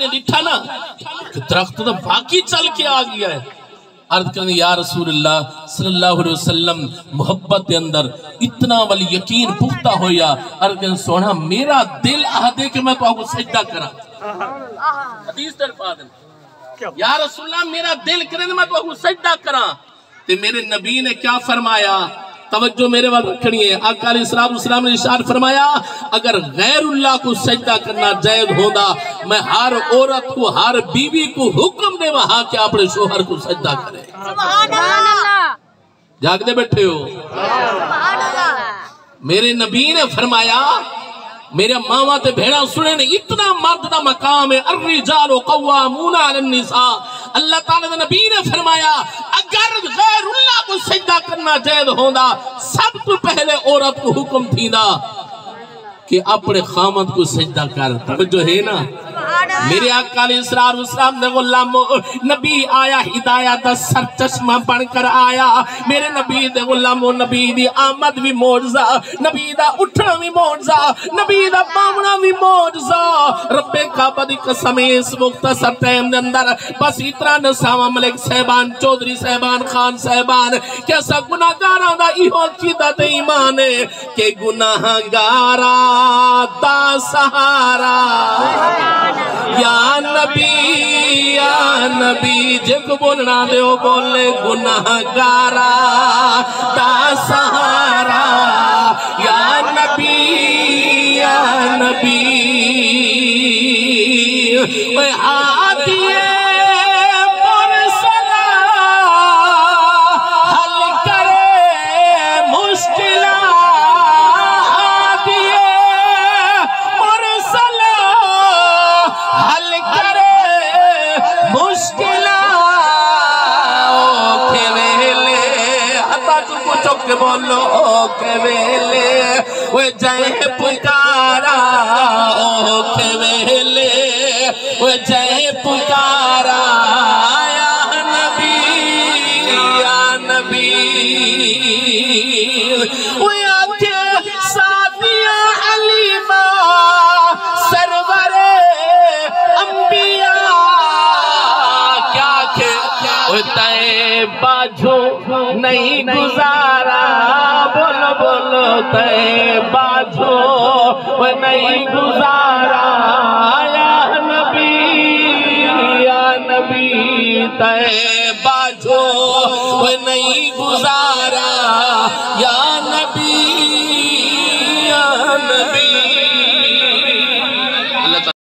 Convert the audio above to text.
نے لٹھا نا کہ درخت تو باقی چل کے آ گیا ہے. عرض کرنے یا رسول اللہ صلی اللہ علیہ وسلم محبت دے اندر اتنا والی یقین پختہ ہویا. عرض کرنے سونا میرا دل آدھے کہ میں تو آپ کو سجدہ کرا. حدیث در فادن یا رسول اللہ میرا دل کرنے میں تو آپ کو سجدہ کرا. تے میرے نبی نے کیا فرمایا؟ توجہ میرے وقت رکھنی ہے. آقا علیہ السلام نے ارشاد فرمایا اگر غیر اللہ کو سجدہ کرنا جائز ہوگا میں ہر عورت کو ہر بیوی کو حکم دے وہاں کہ اپنے شوہر کو سجدہ کرے. سبحان اللہ. جاگتے بیٹھے ہو؟ میرے نبی نے فرمایا میرے ماما تے بھیڑا سنے نے اتنا مرد دا مقام ہے. الرجال قوامون علی النساء. اللہ تعالیٰ نے نبی نے فرمایا اگر غیر اللہ کو سجدہ کرنا جائز ہوگا سب تو پہلے عورت کو حکم تھی دا کہ اپنے خامد کو سجدہ کر. توجہ ہے نا؟ میرے آقا علیہ السلام نے غلام نبی آیا ہدایت دا سر چشمہ بن کر آیا. میرے نبی دے غلام نبی دی آمد بھی معجزہ, نبی دا اٹھنا بھی معجزہ, نبی دا باونا بھی معجزہ. رب کعبہ دی قسم اس مختصر ٹائم دے اندر بس اتنا نساوہ ملک صاحبان, چودھری صاحبان, خان صاحبان کیسا گناہگارہ دا ایہو عقیدہ تے ایمان ہے کہ گناہگارہ دا سہارا یا نبی جے کو بولنا دے ہو بولے گناہگارہ دا سہارا یا نبی اے ہادیے مرسلہ حل کرے مشکلہ کے بولو او کے ویلے وہ جائے پکارا او کے ویلے وہ جائے پکارا یا نبی وہ آنکھیں ساتھیاں حلیمہ سرور انبیاء کیا کہ وہ طیبہ جو نہیں گزارا بولو بولو طیبہ جو وہ نہیں گزارا یا نبی طیبہ جو وہ نہیں گزارا یا نبی